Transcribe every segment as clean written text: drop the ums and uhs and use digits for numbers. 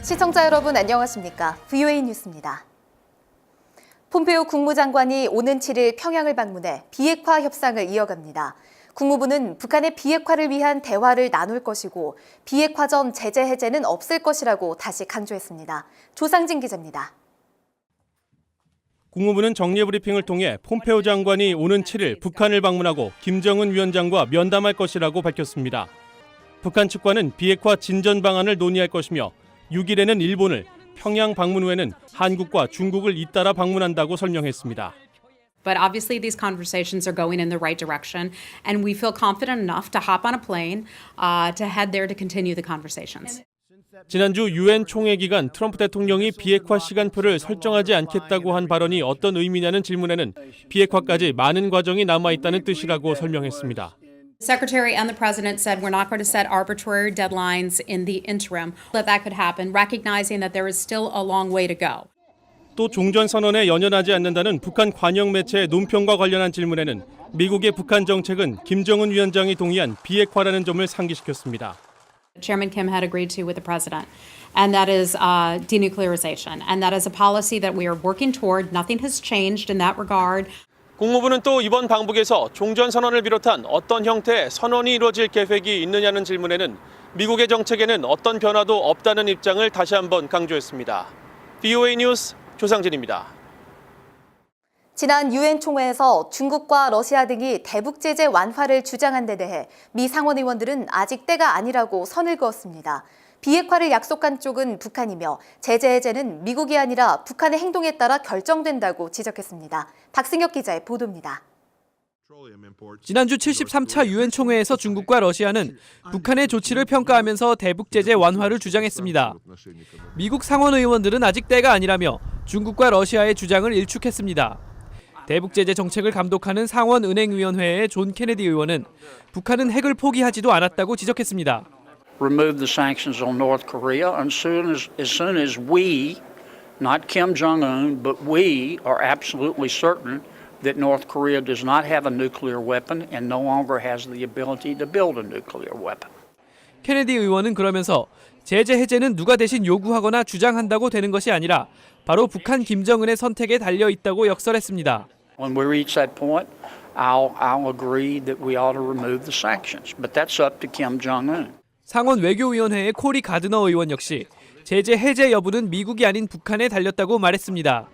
시청자 여러분 안녕하십니까? VOA 뉴스입니다. 폼페오 국무장관이 오는 7일 평양을 방문해 비핵화 협상을 이어갑니다. 국무부는 북한의 비핵화를 위한 대화를 나눌 것이고 비핵화 전 제재 해제는 없을 것이라고 다시 강조했습니다. 조상진 기자입니다. 국무부는 정례 브리핑을 통해 폼페오 장관이 오는 7일 북한을 방문하고 김정은 위원장과 면담할 것이라고 밝혔습니다. 북한 측과는 비핵화 진전 방안을 논의할 것이며 6일에는 일본을, 평양 방문 후에는 한국과 중국을 잇따라 방문한다고 설명했습니다. But obviously these conversations are going in the right direction and we feel confident enough to hop on a plane to head there to continue the conversations. 지난주 유엔 총회 기간 트럼프 대통령이 비핵화 시간표를 설정하지 않겠다고 한 발언이 어떤 의미냐는 질문에는 비핵화까지 많은 과정이 남아있다는 뜻이라고 설명했습니다. Secretary and the President said we're not going to set arbitrary deadlines in the interim, that could happen, recognizing that there is still a long way to go. 또 종전선언에 연연하지 않는다는 북한 관영 매체의 논평과 관련한 질문에는 미국의 북한 정책은 김정은 위원장이 동의한 비핵화라는 점을 상기시켰습니다. Chairman Kim had agreed to with the President, and that is denuclearization, and that is a policy that we are working toward. Nothing has changed in that regard. 국무부는 또 이번 방북에서 종전선언을 비롯한 어떤 형태의 선언이 이루어질 계획이 있느냐는 질문에는 미국의 정책에는 어떤 변화도 없다는 입장을 다시 한번 강조했습니다. VOA 뉴스 조상진입니다. 지난 유엔 총회에서 중국과 러시아 등이 대북 제재 완화를 주장한 데 대해 미 상원 의원들은 아직 때가 아니라고 선을 그었습니다. 비핵화를 약속한 쪽은 북한이며 제재 해제는 미국이 아니라 북한의 행동에 따라 결정된다고 지적했습니다. 박승혁 기자의 보도입니다. 지난주 73차 유엔 총회에서 중국과 러시아는 북한의 조치를 평가하면서 대북 제재 완화를 주장했습니다. 미국 상원 의원들은 아직 때가 아니라며 중국과 러시아의 주장을 일축했습니다. 대북 제재 정책을 감독하는 상원 은행위원회의 존 케네디 의원은 북한은 핵을 포기하지도 않았다고 지적했습니다. Remove the sanctions on North Korea as soon as we, not Kim Jong-un, but we are absolutely certain that North Korea does not have a nuclear weapon and no longer has the ability to build a nuclear weapon. 케네디 의원은 그러면서 제재 해제는 누가 대신 요구하거나 주장한다고 되는 것이 아니라 바로 북한 김정은의 선택에 달려 있다고 역설했습니다. When we reach that point, I'll agree that we ought to remove the sanctions, but that's up to Kim Jong-un. 상원 외교위원회의 코리 가드너 의원 역시 제재 해제 여부는 미국이 아닌 북한에 달렸다고 말했습니다.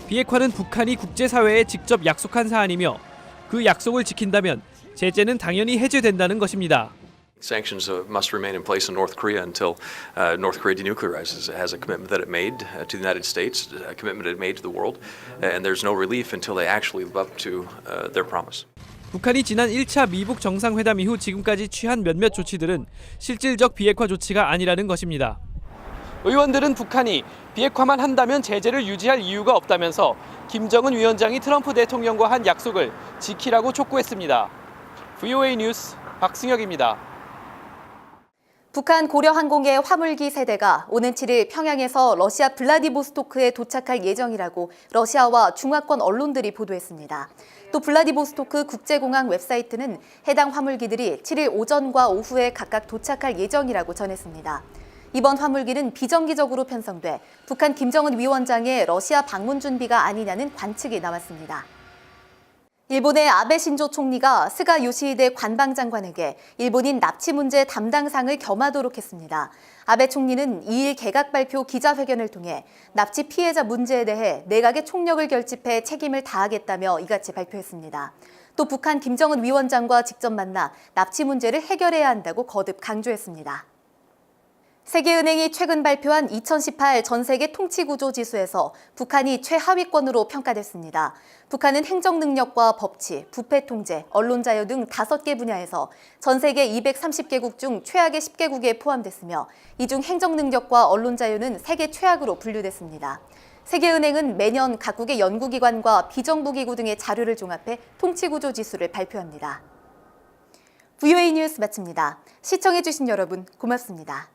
비핵화는 북한이 국제사회에 직접 약속한 사안이며 그 약속을 지킨다면 제재는 당연히 해제된다는 것입니다. Sanctions must remain in place in North Korea until North Korea denuclearizes. It has a commitment that it made to the United States, a commitment it made to the world, and there's no relief until they actually live up to their promise. 북한이 지난 1차 미북 정상회담 이후 지금까지 취한 몇몇 조치들은 실질적 비핵화 조치가 아니라는 것입니다. 의원들은 북한이 비핵화만 한다면 제재를 유지할 이유가 없다면서 김정은 위원장이 트럼프 대통령과 한 약속을 지키라고 촉구했습니다. VOA 뉴스 박승혁입니다. 북한 고려항공의 화물기 세대가 오는 7일 평양에서 러시아 블라디보스토크에 도착할 예정이라고 러시아와 중화권 언론들이 보도했습니다. 또 블라디보스토크 국제공항 웹사이트는 해당 화물기들이 7일 오전과 오후에 각각 도착할 예정이라고 전했습니다. 이번 화물기는 비정기적으로 편성돼 북한 김정은 위원장의 러시아 방문 준비가 아니냐는 관측이 나왔습니다. 일본의 아베 신조 총리가 스가 요시히데 관방장관에게 일본인 납치 문제 담당상을 겸하도록 했습니다. 아베 총리는 2일 개각 발표 기자회견을 통해 납치 피해자 문제에 대해 내각의 총력을 결집해 책임을 다하겠다며 이같이 발표했습니다. 또 북한 김정은 위원장과 직접 만나 납치 문제를 해결해야 한다고 거듭 강조했습니다. 세계은행이 최근 발표한 2018 전세계 통치구조 지수에서 북한이 최하위권으로 평가됐습니다. 북한은 행정능력과 법치, 부패 통제, 언론 자유 등 5개 분야에서 전 세계 230개국 중 최악의 10개국에 포함됐으며 이 중 행정능력과 언론 자유는 세계 최악으로 분류됐습니다. 세계은행은 매년 각국의 연구기관과 비정부기구 등의 자료를 종합해 통치구조 지수를 발표합니다. VOA 뉴스 마칩니다. 시청해주신 여러분 고맙습니다.